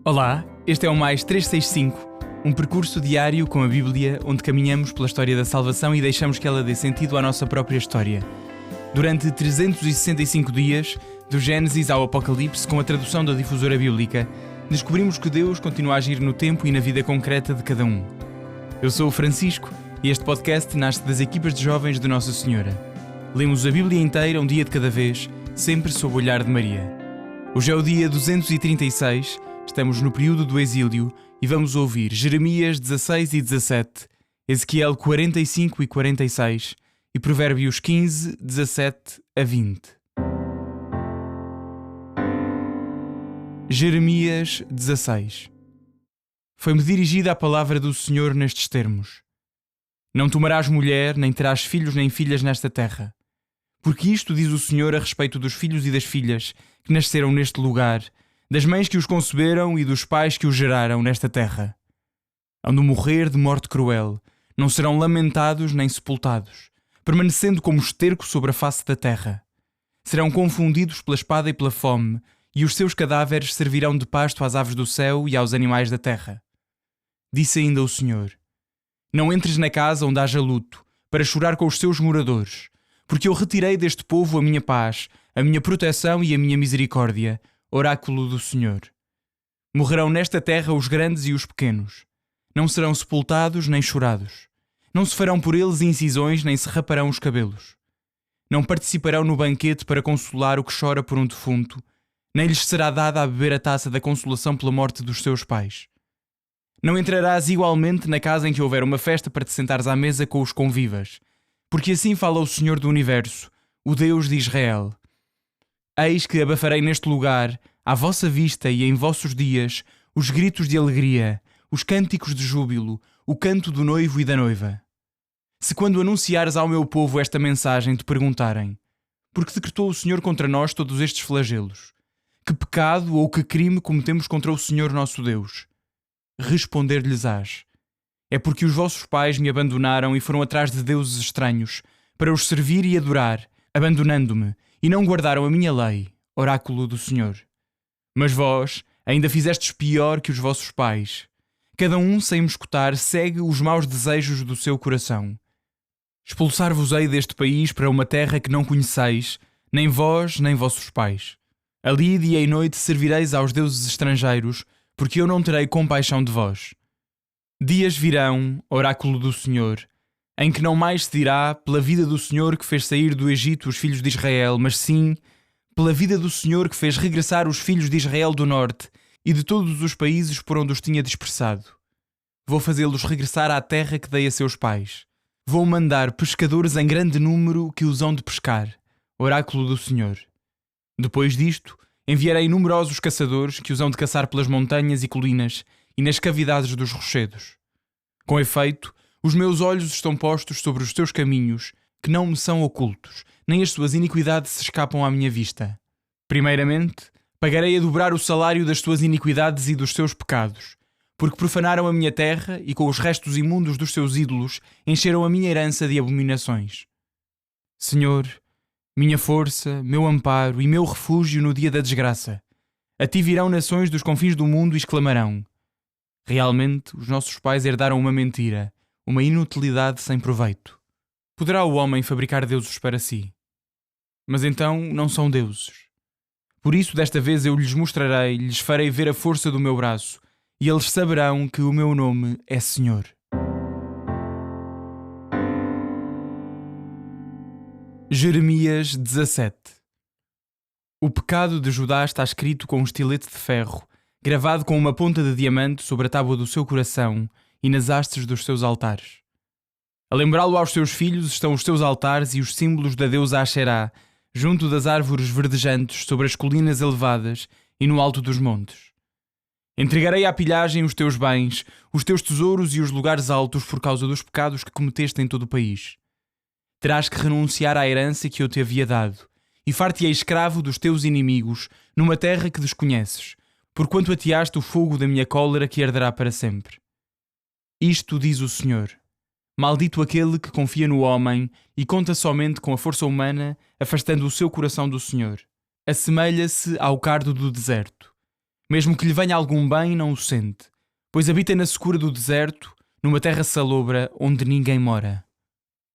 Olá, este é o Mais 365, um percurso diário com a Bíblia onde caminhamos pela história da salvação e deixamos que ela dê sentido à nossa própria história. Durante 365 dias, do Gênesis ao Apocalipse, com a tradução da Difusora Bíblica, descobrimos que Deus continua a agir no tempo e na vida concreta de cada um. Eu sou o Francisco e este podcast nasce das equipas de jovens de Nossa Senhora. Lemos a Bíblia inteira um dia de cada vez, sempre sob o olhar de Maria. Hoje é o dia 236, estamos no período do exílio e vamos ouvir Jeremias 16 e 17, Ezequiel 45 e 46 e Provérbios 15, 17 a 20. Jeremias 16. Foi-me dirigida a palavra do Senhor nestes termos: Não tomarás mulher, nem terás filhos nem filhas nesta terra. Porque isto diz o Senhor a respeito dos filhos e das filhas que nasceram neste lugar, das mães que os conceberam e dos pais que os geraram nesta terra. Hão de morrer de morte cruel, não serão lamentados nem sepultados, permanecendo como esterco sobre a face da terra. Serão confundidos pela espada e pela fome, e os seus cadáveres servirão de pasto às aves do céu e aos animais da terra. Disse ainda o Senhor: Não entres na casa onde haja luto, para chorar com os seus moradores, porque eu retirei deste povo a minha paz, a minha proteção e a minha misericórdia, oráculo do Senhor. Morrerão nesta terra os grandes e os pequenos. Não serão sepultados nem chorados. Não se farão por eles incisões, nem se raparão os cabelos. Não participarão no banquete para consolar o que chora por um defunto, nem lhes será dada a beber a taça da consolação pela morte dos seus pais. Não entrarás igualmente na casa em que houver uma festa para te sentares à mesa com os convivas, porque assim fala o Senhor do Universo, o Deus de Israel. Eis que abafarei neste lugar, à vossa vista e em vossos dias, os gritos de alegria, os cânticos de júbilo, o canto do noivo e da noiva. Se quando anunciares ao meu povo esta mensagem te perguntarem: Por que decretou o Senhor contra nós todos estes flagelos? Que pecado ou que crime cometemos contra o Senhor nosso Deus? Responder-lhes-ás: É porque os vossos pais me abandonaram e foram atrás de deuses estranhos, para os servir e adorar, abandonando-me, e não guardaram a minha lei, oráculo do Senhor. Mas vós ainda fizestes pior que os vossos pais. Cada um, sem me escutar, segue os maus desejos do seu coração. Expulsar-vos-ei deste país para uma terra que não conheceis, nem vós, nem vossos pais. Ali dia e noite servireis aos deuses estrangeiros, porque eu não terei compaixão de vós. Dias virão, oráculo do Senhor, em que não mais se dirá pela vida do Senhor que fez sair do Egito os filhos de Israel, mas sim pela vida do Senhor que fez regressar os filhos de Israel do norte e de todos os países por onde os tinha dispersado. Vou fazê-los regressar à terra que dei a seus pais. Vou mandar pescadores em grande número que os hão de pescar, oráculo do Senhor. Depois disto, enviarei numerosos caçadores que os hão de caçar pelas montanhas e colinas e nas cavidades dos rochedos. Com efeito, os meus olhos estão postos sobre os teus caminhos, que não me são ocultos, nem as suas iniquidades se escapam à minha vista. Primeiramente, pagarei a dobrar o salário das suas iniquidades e dos seus pecados, porque profanaram a minha terra e com os restos imundos dos seus ídolos encheram a minha herança de abominações. Senhor, minha força, meu amparo e meu refúgio no dia da desgraça, a ti virão nações dos confins do mundo e exclamarão: Realmente, os nossos pais herdaram uma mentira, uma inutilidade sem proveito. Poderá o homem fabricar deuses para si? Mas então não são deuses. Por isso desta vez eu lhes mostrarei, lhes farei ver a força do meu braço, e eles saberão que o meu nome é Senhor. Jeremias 17. O pecado de Judá está escrito com um estilete de ferro, gravado com uma ponta de diamante sobre a tábua do seu coração e nas hastes dos seus altares. A lembrá-lo aos seus filhos estão os seus altares e os símbolos da deusa Asherá, junto das árvores verdejantes sobre as colinas elevadas e no alto dos montes. Entregarei à pilhagem os teus bens, os teus tesouros e os lugares altos por causa dos pecados que cometeste em todo o país. Terás que renunciar à herança que eu te havia dado, e far-te-ei escravo dos teus inimigos, numa terra que desconheces, porquanto ateaste o fogo da minha cólera que arderá para sempre. Isto diz o Senhor: Maldito aquele que confia no homem e conta somente com a força humana, afastando o seu coração do Senhor. Assemelha-se ao cardo do deserto. Mesmo que lhe venha algum bem, não o sente, pois habita na secura do deserto, numa terra salobra onde ninguém mora.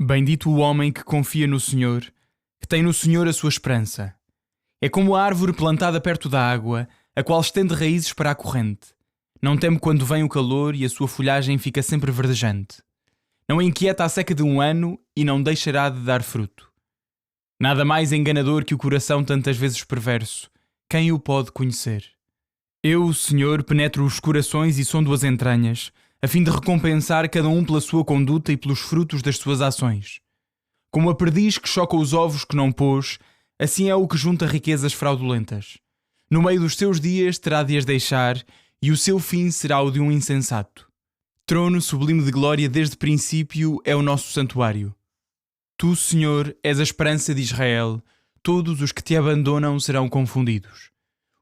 Bendito o homem que confia no Senhor, que tem no Senhor a sua esperança. É como a árvore plantada perto da água, a qual estende raízes para a corrente. Não teme quando vem o calor e a sua folhagem fica sempre verdejante. Não inquieta a seca de um ano e não deixará de dar fruto. Nada mais enganador que o coração tantas vezes perverso. Quem o pode conhecer? Eu, o Senhor, penetro os corações e sondo as entranhas, a fim de recompensar cada um pela sua conduta e pelos frutos das suas ações. Como a perdiz que choca os ovos que não pôs, assim é o que junta riquezas fraudulentas. No meio dos seus dias terá de as deixar, e o seu fim será o de um insensato. Trono sublime de glória desde princípio é o nosso santuário. Tu, Senhor, és a esperança de Israel, todos os que te abandonam serão confundidos.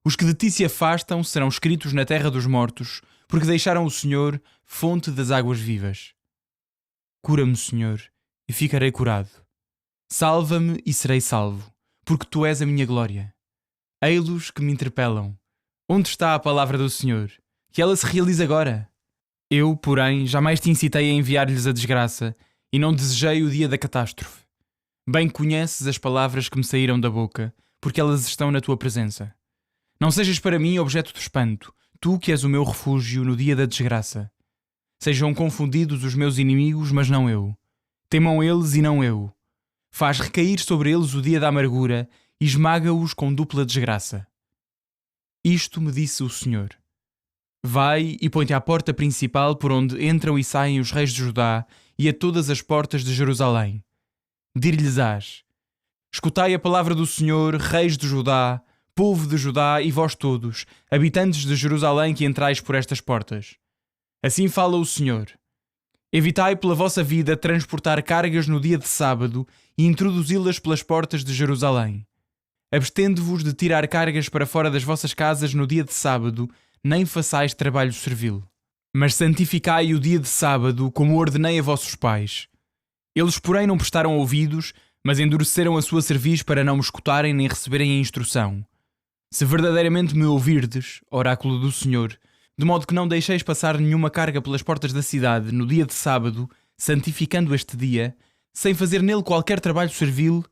Os que de ti se afastam serão escritos na terra dos mortos, porque deixaram o Senhor, fonte das águas vivas. Cura-me, Senhor, e ficarei curado. Salva-me e serei salvo, porque tu és a minha glória. Ei-los que me interpelam. Onde está a palavra do Senhor? Que ela se realize agora. Eu, porém, jamais te incitei a enviar-lhes a desgraça, e não desejei o dia da catástrofe. Bem conheces as palavras que me saíram da boca, porque elas estão na tua presença. Não sejas para mim objeto de espanto, tu que és o meu refúgio no dia da desgraça. Sejam confundidos os meus inimigos, mas não eu. Temam eles e não eu. Faz recair sobre eles o dia da amargura e esmaga-os com dupla desgraça. Isto me disse o Senhor. Vai e põe-te à porta principal por onde entram e saem os reis de Judá e a todas as portas de Jerusalém. Dir-lhes-ás: escutai a palavra do Senhor, reis de Judá, povo de Judá e vós todos, habitantes de Jerusalém que entrais por estas portas. Assim fala o Senhor. Evitai pela vossa vida transportar cargas no dia de sábado e introduzi-las pelas portas de Jerusalém. Abstende-vos de tirar cargas para fora das vossas casas no dia de sábado, nem façais trabalho servil. Mas santificai o dia de sábado, como ordenei a vossos pais. Eles, porém, não prestaram ouvidos, mas endureceram a sua cerviz para não me escutarem nem receberem a instrução. Se verdadeiramente me ouvirdes, oráculo do Senhor, de modo que não deixeis passar nenhuma carga pelas portas da cidade no dia de sábado, santificando este dia, sem fazer nele qualquer trabalho servil,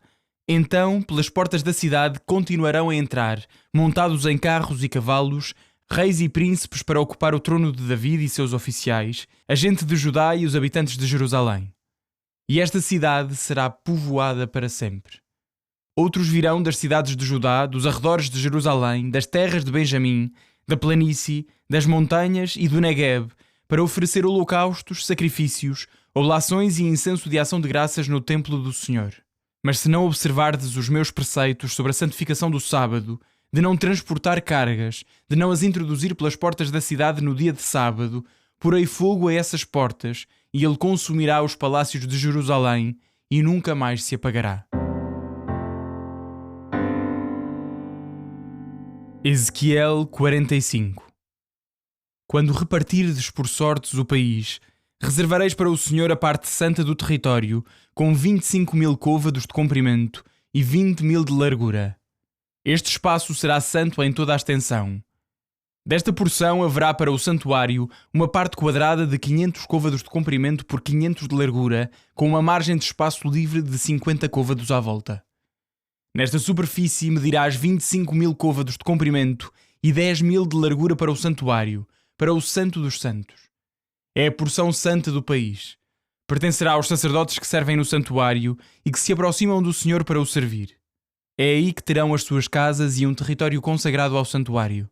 então, pelas portas da cidade continuarão a entrar, montados em carros e cavalos, reis e príncipes para ocupar o trono de David e seus oficiais, a gente de Judá e os habitantes de Jerusalém. E esta cidade será povoada para sempre. Outros virão das cidades de Judá, dos arredores de Jerusalém, das terras de Benjamim, da planície, das montanhas e do Negueb, para oferecer holocaustos, sacrifícios, oblações e incenso de ação de graças no templo do Senhor. Mas se não observardes os meus preceitos sobre a santificação do sábado, de não transportar cargas, de não as introduzir pelas portas da cidade no dia de sábado, porei fogo a essas portas, e ele consumirá os palácios de Jerusalém, e nunca mais se apagará. Ezequiel 45. Quando repartirdes por sortes o país, reservareis para o Senhor a parte santa do território, com 25.000 côvados de comprimento e 20.000 de largura. Este espaço será santo em toda a extensão. Desta porção haverá para o santuário uma parte quadrada de 500 côvados de comprimento por 500 de largura, com uma margem de espaço livre de 50 côvados à volta. Nesta superfície medirás 25.000 côvados de comprimento e 10.000 de largura para o santuário, para o Santo dos Santos. É a porção santa do país. Pertencerá aos sacerdotes que servem no santuário e que se aproximam do Senhor para o servir. É aí que terão as suas casas e um território consagrado ao santuário.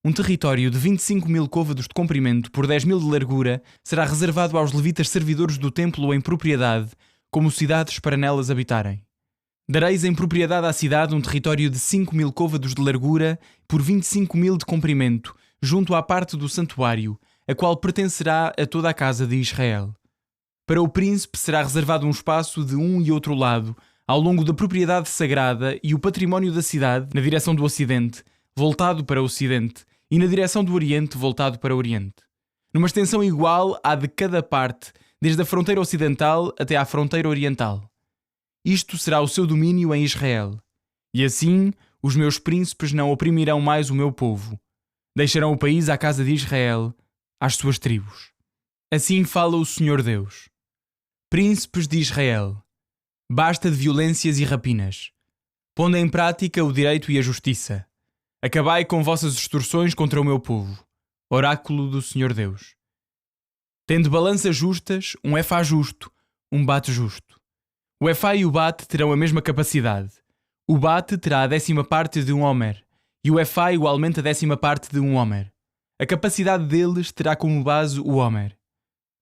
Um território de 25.000 côvados de comprimento por 10.000 de largura será reservado aos levitas servidores do templo em propriedade, como cidades para nelas habitarem. Dareis em propriedade à cidade um território de 5.000 côvados de largura por 25.000 de comprimento, junto à parte do santuário, a qual pertencerá a toda a casa de Israel. Para o príncipe será reservado um espaço de um e outro lado, ao longo da propriedade sagrada e o património da cidade, na direção do ocidente, voltado para o ocidente, e na direção do oriente, voltado para o oriente. Numa extensão igual à de cada parte, desde a fronteira ocidental até à fronteira oriental. Isto será o seu domínio em Israel. E assim, os meus príncipes não oprimirão mais o meu povo. Deixarão o país à casa de Israel, às suas tribos. Assim fala o Senhor Deus. Príncipes de Israel, basta de violências e rapinas. Pondo em prática o direito e a justiça. Acabai com vossas extorsões contra o meu povo. Oráculo do Senhor Deus. Tendo balanças justas, um efá justo, um bate justo. O efá e o bate terão a mesma capacidade. O bate terá a 10ª parte de um homer, e o efá igualmente a 10ª parte de um homer. A capacidade deles terá como base o homer.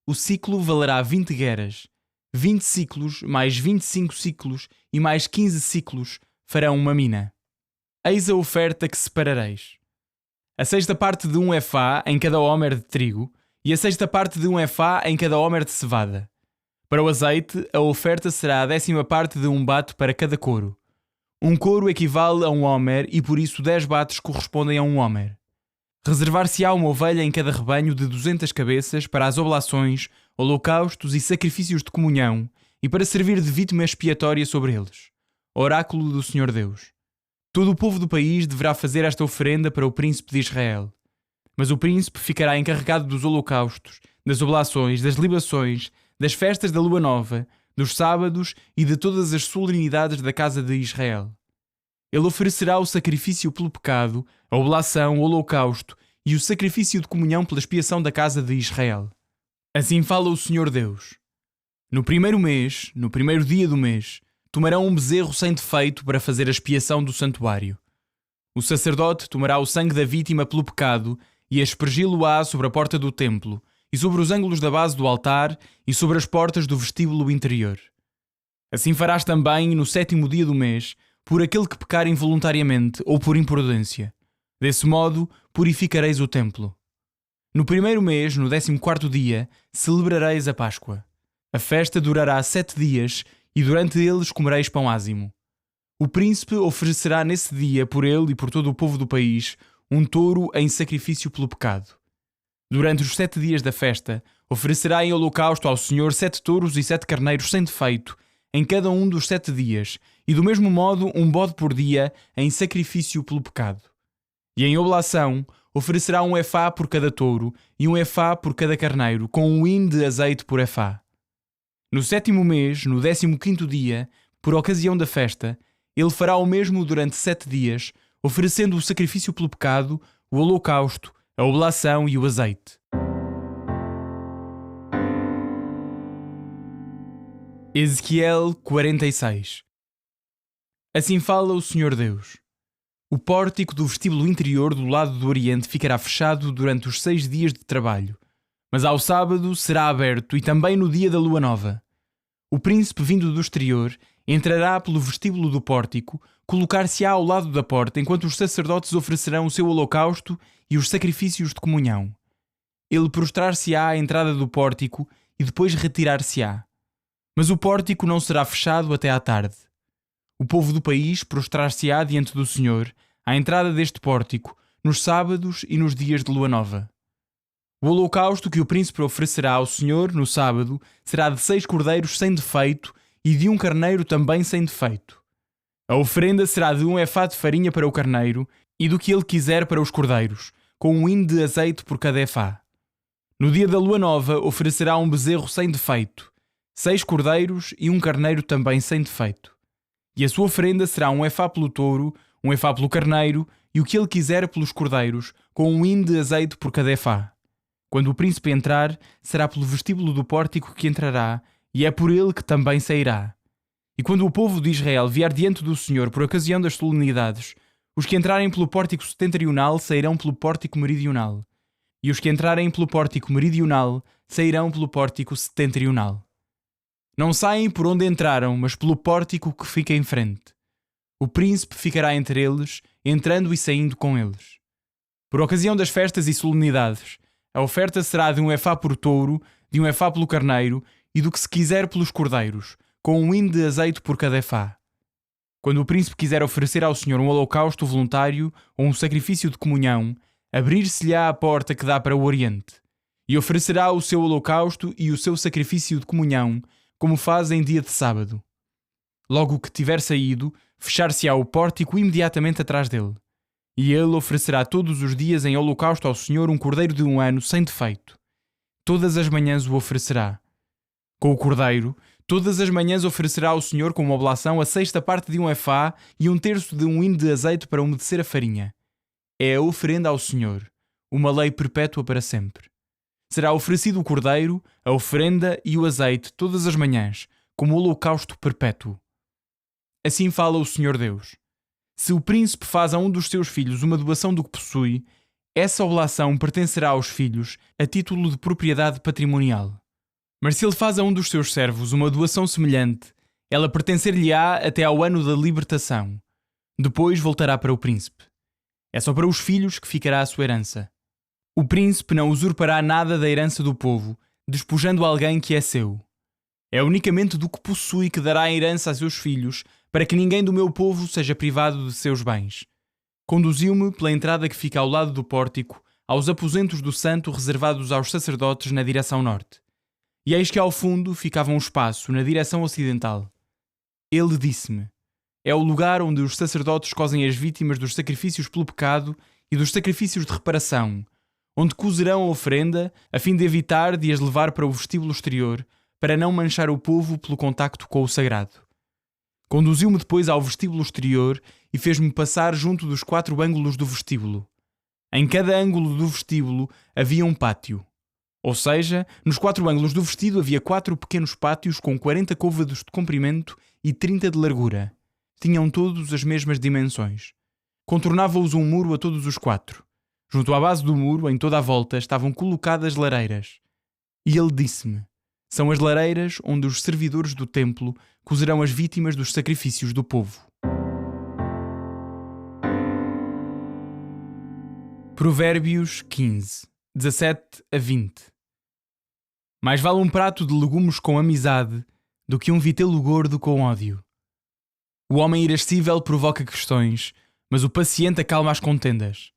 O ciclo valerá 20 gueras. 20 ciclos mais 25 ciclos e mais 15 ciclos farão uma mina. Eis a oferta que separareis. A 6ª parte de um efá em cada homer de trigo, e a 6ª parte de um efá em cada homer de cevada. Para o azeite, a oferta será a 10ª parte de um bate para cada coro. Um coro equivale a um homer e por isso 10 bates correspondem a um homer. Reservar-se-á uma ovelha em cada rebanho de 200 cabeças para as oblações, holocaustos e sacrifícios de comunhão e para servir de vítima expiatória sobre eles. Oráculo do Senhor Deus. Todo o povo do país deverá fazer esta oferenda para o príncipe de Israel. Mas o príncipe ficará encarregado dos holocaustos, das oblações, das libações, das festas da lua nova, dos sábados e de todas as solenidades da casa de Israel. Ele oferecerá o sacrifício pelo pecado, a oblação, o holocausto e o sacrifício de comunhão pela expiação da casa de Israel. Assim fala o Senhor Deus. No primeiro mês, no primeiro dia do mês, tomarão um bezerro sem defeito para fazer a expiação do santuário. O sacerdote tomará o sangue da vítima pelo pecado e aspergi-lo-á sobre a porta do templo, e sobre os ângulos da base do altar e sobre as portas do vestíbulo interior. Assim farás também no 7º dia do mês, por aquele que pecar involuntariamente ou por imprudência. Desse modo, purificareis o templo. No primeiro mês, no 14º dia, celebrareis a Páscoa. A festa durará 7 dias e durante eles comereis pão ázimo. O príncipe oferecerá nesse dia, por ele e por todo o povo do país, um touro em sacrifício pelo pecado. Durante os 7 dias da festa, oferecerá em holocausto ao Senhor 7 touros e 7 carneiros sem defeito, em cada um dos 7 dias, e do mesmo modo um bode por dia em sacrifício pelo pecado. E em oblação, oferecerá um efá por cada touro e um efá por cada carneiro, com um hin de azeite por efá. No 7º mês, no 15º dia, por ocasião da festa, ele fará o mesmo durante 7 dias, oferecendo o sacrifício pelo pecado, o holocausto, a oblação e o azeite. Ezequiel 46. Assim fala o Senhor Deus. O pórtico do vestíbulo interior do lado do Oriente ficará fechado durante os 6 dias de trabalho, mas ao sábado será aberto e também no dia da lua nova. O príncipe vindo do exterior entrará pelo vestíbulo do pórtico, colocar-se-á ao lado da porta enquanto os sacerdotes oferecerão o seu holocausto e os sacrifícios de comunhão. Ele prostrar-se-á à entrada do pórtico e depois retirar-se-á. Mas o pórtico não será fechado até à tarde. O povo do país prostrar-se-á diante do Senhor, à entrada deste pórtico, nos sábados e nos dias de lua nova. O holocausto que o príncipe oferecerá ao Senhor no sábado será de 6 cordeiros sem defeito e de um carneiro também sem defeito. A oferenda será de um efá de farinha para o carneiro e do que ele quiser para os cordeiros, com um hin de azeite por cada efá. No dia da lua nova oferecerá um bezerro sem defeito, 6 cordeiros e um carneiro também sem defeito. E a sua oferenda será um efá pelo touro, um efá pelo carneiro e o que ele quiser pelos cordeiros, com um hin de azeite por cada efá. Quando o príncipe entrar, será pelo vestíbulo do pórtico que entrará, e é por ele que também sairá. E quando o povo de Israel vier diante do Senhor por ocasião das solenidades, os que entrarem pelo pórtico setentrional sairão pelo pórtico meridional, e os que entrarem pelo pórtico meridional sairão pelo pórtico setentrional. Não saem por onde entraram, mas pelo pórtico que fica em frente. O príncipe ficará entre eles, entrando e saindo com eles. Por ocasião das festas e solenidades, a oferta será de um efá por touro, de um efá pelo carneiro e do que se quiser pelos cordeiros, com um hin de azeite por cada efá. Quando o príncipe quiser oferecer ao Senhor um holocausto voluntário ou um sacrifício de comunhão, abrir-se-lhe-á a porta que dá para o Oriente, e oferecerá o seu holocausto e o seu sacrifício de comunhão, como faz em dia de sábado. Logo que tiver saído, fechar-se-á o pórtico imediatamente atrás dele. E ele oferecerá todos os dias em holocausto ao Senhor um cordeiro de 1 ano sem defeito. Todas as manhãs o oferecerá. Com o cordeiro, todas as manhãs oferecerá ao Senhor como oblação a 6ª parte de um efá e 1/3 de um hino de azeite para umedecer a farinha. É a oferenda ao Senhor, uma lei perpétua para sempre. Será oferecido o cordeiro, a oferenda e o azeite todas as manhãs, como holocausto perpétuo. Assim fala o Senhor Deus. Se o príncipe faz a um dos seus filhos uma doação do que possui, essa oblação pertencerá aos filhos a título de propriedade patrimonial. Mas se ele faz a um dos seus servos uma doação semelhante, ela pertencer-lhe-á até ao ano da libertação. Depois voltará para o príncipe. É só para os filhos que ficará a sua herança. O príncipe não usurpará nada da herança do povo, despojando alguém que é seu. É unicamente do que possui que dará a herança a seus filhos, para que ninguém do meu povo seja privado de seus bens. Conduziu-me pela entrada que fica ao lado do pórtico, aos aposentos do santo reservados aos sacerdotes na direção norte. E eis que ao fundo ficava um espaço na direção ocidental. Ele disse-me: é o lugar onde os sacerdotes cozem as vítimas dos sacrifícios pelo pecado e dos sacrifícios de reparação, onde cozerão a oferenda, a fim de evitar de as levar para o vestíbulo exterior, para não manchar o povo pelo contacto com o sagrado. Conduziu-me depois ao vestíbulo exterior e fez-me passar junto dos 4 ângulos do vestíbulo. Em cada ângulo do vestíbulo havia um pátio. Ou seja, nos 4 ângulos do vestido havia 4 pequenos pátios com 40 côvados de comprimento e 30 de largura. Tinham todos as mesmas dimensões. Contornava-os um muro a todos os 4. Junto à base do muro, em toda a volta, estavam colocadas lareiras. E ele disse-me: são as lareiras onde os servidores do templo cozerão as vítimas dos sacrifícios do povo. Provérbios 15, 17 a 20. Mais vale um prato de legumes com amizade do que um vitelo gordo com ódio. O homem irascível provoca questões, mas o paciente acalma as contendas.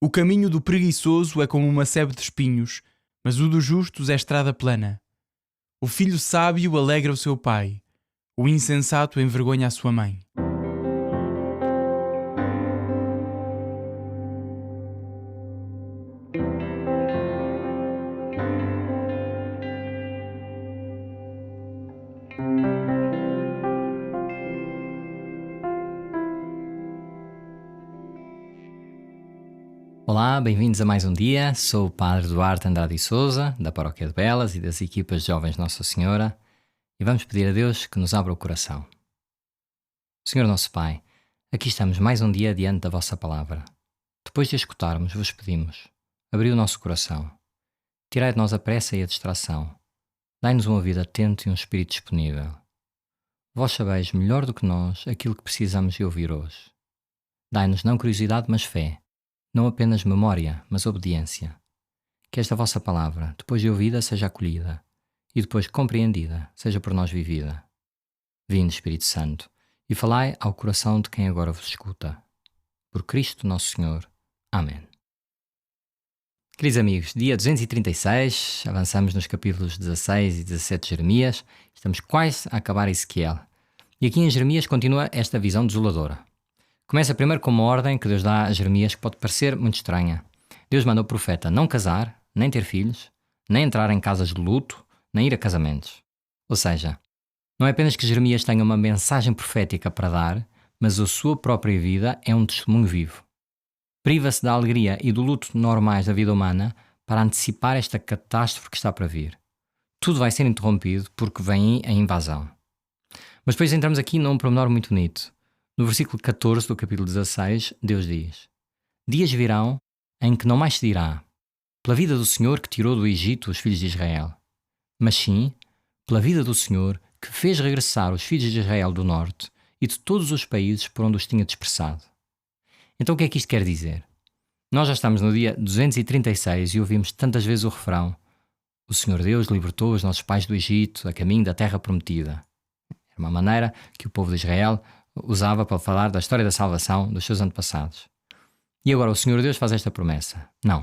O caminho do preguiçoso é como uma sebe de espinhos, mas o dos justos é estrada plana. O filho sábio alegra o seu pai, o insensato envergonha a sua mãe. Olá, bem-vindos a mais um dia. Sou o Padre Duarte Andrade e Sousa, da Paróquia de Belas e das equipas de Jovens Nossa Senhora, e vamos pedir a Deus que nos abra o coração. Senhor nosso Pai, aqui estamos mais um dia diante da vossa palavra. Depois de a escutarmos, vos pedimos: abri o nosso coração, tirai de nós a pressa e a distração, dai-nos um ouvido atento e um espírito disponível. Vós sabeis melhor do que nós aquilo que precisamos de ouvir hoje. Dai-nos não curiosidade, mas fé. Não apenas memória, mas obediência. Que esta vossa palavra, depois de ouvida, seja acolhida, e depois compreendida, seja por nós vivida. Vinde, Espírito Santo, e falai ao coração de quem agora vos escuta. Por Cristo Nosso Senhor. Amém. Queridos amigos, dia 236, avançamos nos capítulos 16 e 17 de Jeremias, estamos quase a acabar Ezequiel. E aqui em Jeremias continua esta visão desoladora. Começa primeiro com uma ordem que Deus dá a Jeremias que pode parecer muito estranha. Deus manda o profeta não casar, nem ter filhos, nem entrar em casas de luto, nem ir a casamentos. Ou seja, não é apenas que Jeremias tenha uma mensagem profética para dar, mas a sua própria vida é um testemunho vivo. Priva-se da alegria e do luto normais da vida humana para antecipar esta catástrofe que está para vir. Tudo vai ser interrompido porque vem a invasão. Mas depois entramos aqui num pormenor muito bonito. No versículo 14 do capítulo 16, Deus diz: dias virão em que não mais se dirá, pela vida do Senhor que tirou do Egito os filhos de Israel, mas sim, pela vida do Senhor que fez regressar os filhos de Israel do norte e de todos os países por onde os tinha dispersado. Então o que é que isto quer dizer? Nós já estamos no dia 236 e ouvimos tantas vezes o refrão: o Senhor Deus libertou os nossos pais do Egito a caminho da terra prometida. Era uma maneira que o povo de Israel usava para falar da história da salvação dos seus antepassados. E agora o Senhor Deus faz esta promessa: não,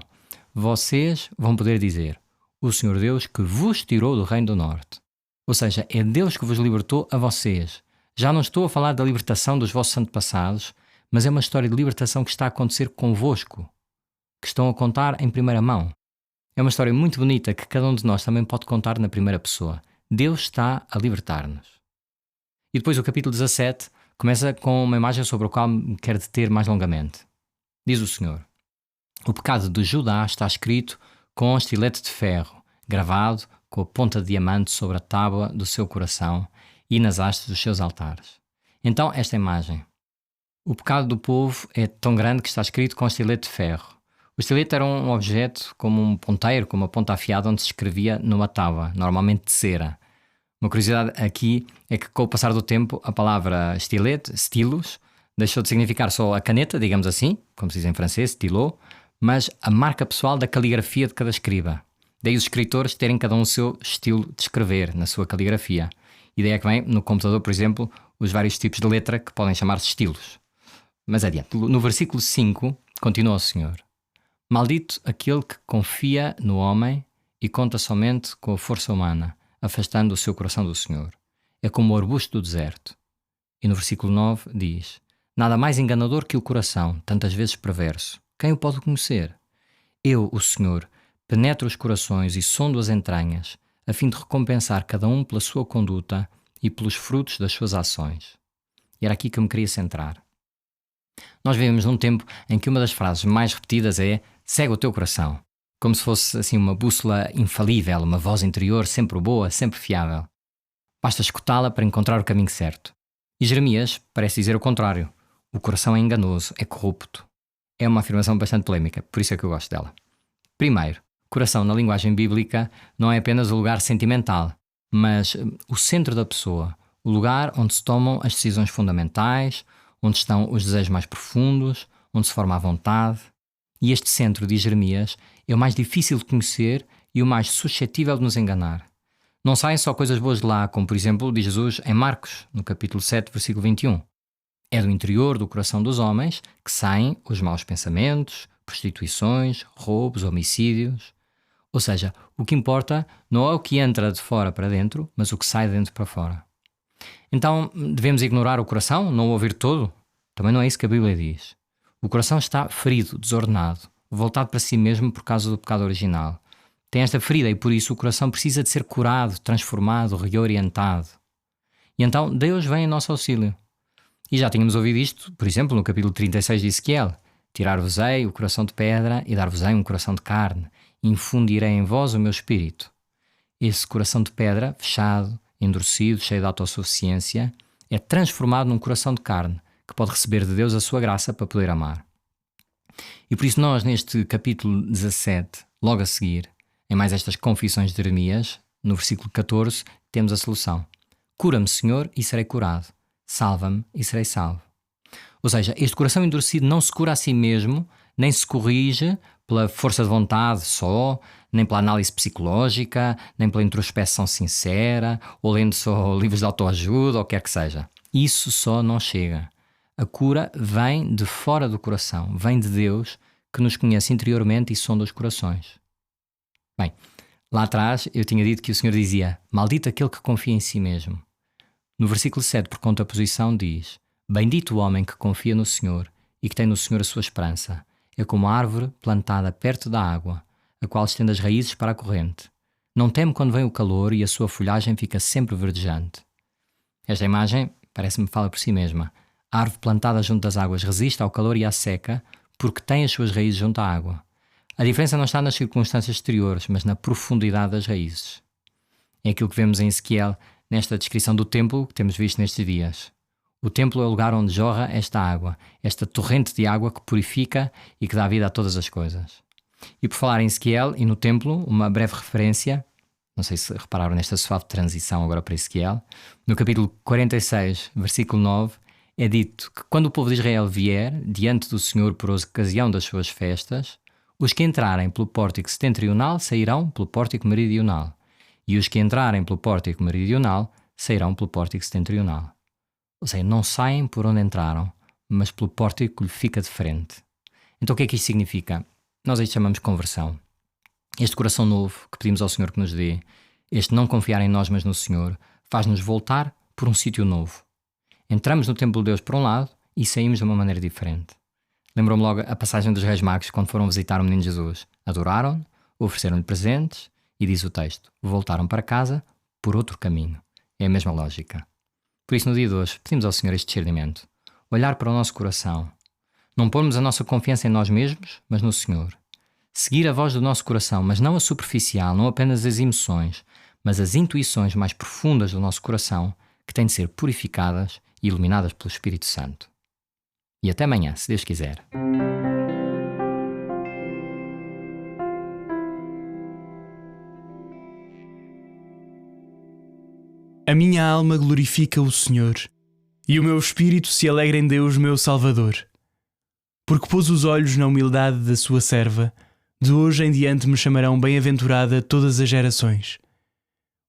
vocês vão poder dizer: o Senhor Deus que vos tirou do reino do norte. Ou seja, é Deus que vos libertou a vocês. Já não estou a falar da libertação dos vossos antepassados, mas é uma história de libertação que está a acontecer convosco, que estão a contar em primeira mão. É uma história muito bonita que cada um de nós também pode contar na primeira pessoa. Deus está a libertar-nos. E depois o capítulo 17 começa com uma imagem sobre a qual me quero deter mais longamente. Diz o Senhor: o pecado de Judá está escrito com estilete de ferro, gravado com a ponta de diamante sobre a tábua do seu coração e nas hastes dos seus altares. Então, esta imagem. O pecado do povo é tão grande que está escrito com estilete de ferro. O estilete era um objeto como um ponteiro, com uma ponta afiada onde se escrevia numa tábua, normalmente de cera. Uma curiosidade aqui é que com o passar do tempo a palavra estilete, stylus, deixou de significar só a caneta, digamos assim, como se diz em francês, stylo, mas a marca pessoal da caligrafia de cada escriba. Daí os escritores terem cada um o seu estilo de escrever na sua caligrafia. E daí é que vem, no computador, por exemplo, os vários tipos de letra que podem chamar-se estilos. Mas adiante, no versículo 5, continua o Senhor: maldito aquele que confia no homem e conta somente com a força humana, afastando o seu coração do Senhor. É como o arbusto do deserto. E no versículo 9 diz: nada mais enganador que o coração, tantas vezes perverso. Quem o pode conhecer? Eu, o Senhor, penetro os corações e sondo as entranhas, a fim de recompensar cada um pela sua conduta e pelos frutos das suas ações. E era aqui que eu me queria centrar. Nós vivemos num tempo em que uma das frases mais repetidas é segue o teu coração, como se fosse assim uma bússola infalível, uma voz interior sempre boa, sempre fiável. Basta escutá-la para encontrar o caminho certo. E Jeremias parece dizer o contrário. O coração é enganoso, é corrupto. É uma afirmação bastante polémica, por isso é que eu gosto dela. Primeiro, coração na linguagem bíblica não é apenas o lugar sentimental, mas o centro da pessoa, o lugar onde se tomam as decisões fundamentais, onde estão os desejos mais profundos, onde se forma a vontade. E este centro, diz Jeremias, é o mais difícil de conhecer e o mais suscetível de nos enganar. Não saem só coisas boas de lá, como por exemplo diz Jesus em Marcos, no capítulo 7, versículo 21. É do interior do coração dos homens que saem os maus pensamentos, prostituições, roubos, homicídios. Ou seja, o que importa não é o que entra de fora para dentro, mas o que sai de dentro para fora. Então, devemos ignorar o coração, não o ouvir todo? Também não é isso que a Bíblia diz. O coração está ferido, desordenado, voltado para si mesmo por causa do pecado original. Tem esta ferida e por isso o coração precisa de ser curado, transformado, reorientado. E então Deus vem em nosso auxílio. E já tínhamos ouvido isto, por exemplo, no capítulo 36 de Ezequiel: tirar-vos-ei o coração de pedra e dar-vos-ei um coração de carne, infundirei em vós o meu espírito. Esse coração de pedra, fechado, endurecido, cheio de autossuficiência, é transformado num coração de carne, que pode receber de Deus a sua graça para poder amar. E por isso nós, neste capítulo 17, logo a seguir, em mais estas confissões de Jeremias, no versículo 14, temos a solução. Cura-me, Senhor, e serei curado. Salva-me e serei salvo. Ou seja, este coração endurecido não se cura a si mesmo, nem se corrige pela força de vontade só, nem pela análise psicológica, nem pela introspeção sincera, ou lendo só livros de autoajuda, ou quer que seja. Isso só não chega. A cura vem de fora do coração, vem de Deus, que nos conhece interiormente e sonda os corações. Bem, lá atrás eu tinha dito que o Senhor dizia: maldito aquele que confia em si mesmo. No versículo 7, por contraposição, diz: bendito o homem que confia no Senhor e que tem no Senhor a sua esperança. É como a árvore plantada perto da água, a qual estende as raízes para a corrente. Não teme quando vem o calor e a sua folhagem fica sempre verdejante. Esta imagem parece-me fala por si mesma. A árvore plantada junto das águas resiste ao calor e à seca porque tem as suas raízes junto à água. A diferença não está nas circunstâncias exteriores, mas na profundidade das raízes. É aquilo que vemos em Ezequiel, nesta descrição do templo que temos visto nestes dias. O templo é o lugar onde jorra esta água, esta torrente de água que purifica e que dá vida a todas as coisas. E por falar em Ezequiel e no templo, uma breve referência, não sei se repararam nesta suave transição agora para Ezequiel, no capítulo 46, versículo 9, é dito que quando o povo de Israel vier diante do Senhor por ocasião das suas festas, os que entrarem pelo pórtico setentrional sairão pelo pórtico meridional, e os que entrarem pelo pórtico meridional sairão pelo pórtico setentrional. Ou seja, não saem por onde entraram, mas pelo pórtico que lhe fica de frente. Então o que é que isto significa? Nós isto chamamos conversão. Este coração novo que pedimos ao Senhor que nos dê, este não confiar em nós mas no Senhor, faz-nos voltar por um sítio novo. Entramos no templo de Deus por um lado e saímos de uma maneira diferente. Lembro-me logo a passagem dos Reis Magos quando foram visitar o menino Jesus. Adoraram-no, ofereceram-lhe presentes e, diz o texto, voltaram para casa por outro caminho. É a mesma lógica. Por isso, no dia de hoje, pedimos ao Senhor este discernimento. Olhar para o nosso coração. Não pormos a nossa confiança em nós mesmos, mas no Senhor. Seguir a voz do nosso coração, mas não a superficial, não apenas as emoções, mas as intuições mais profundas do nosso coração, que têm de ser purificadas e iluminadas pelo Espírito Santo. E até amanhã, se Deus quiser. A minha alma glorifica o Senhor, e o meu espírito se alegra em Deus, meu Salvador. Porque pôs os olhos na humildade da sua serva, de hoje em diante me chamarão bem-aventurada todas as gerações.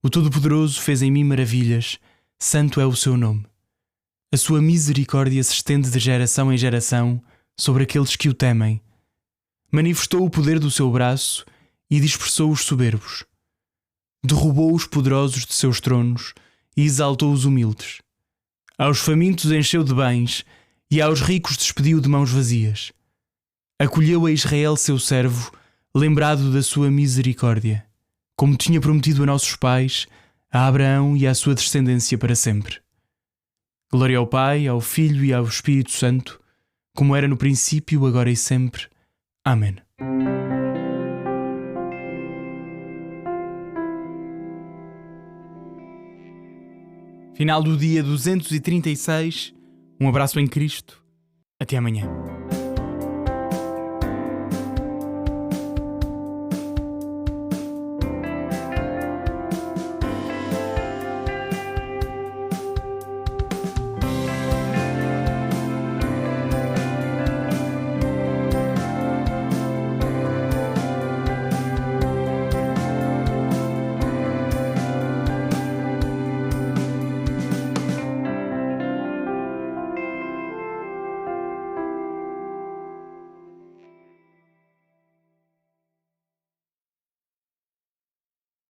O Todo-Poderoso fez em mim maravilhas, santo é o seu nome. A sua misericórdia se estende de geração em geração sobre aqueles que o temem. Manifestou o poder do seu braço e dispersou os soberbos. Derrubou os poderosos de seus tronos e exaltou os humildes. Aos famintos encheu de bens e aos ricos despediu de mãos vazias. Acolheu a Israel seu servo, lembrado da sua misericórdia, como tinha prometido a nossos pais, a Abraão e à sua descendência para sempre. Glória ao Pai, ao Filho e ao Espírito Santo, como era no princípio, agora e sempre. Amém. Final do dia 236. Um abraço em Cristo. Até amanhã.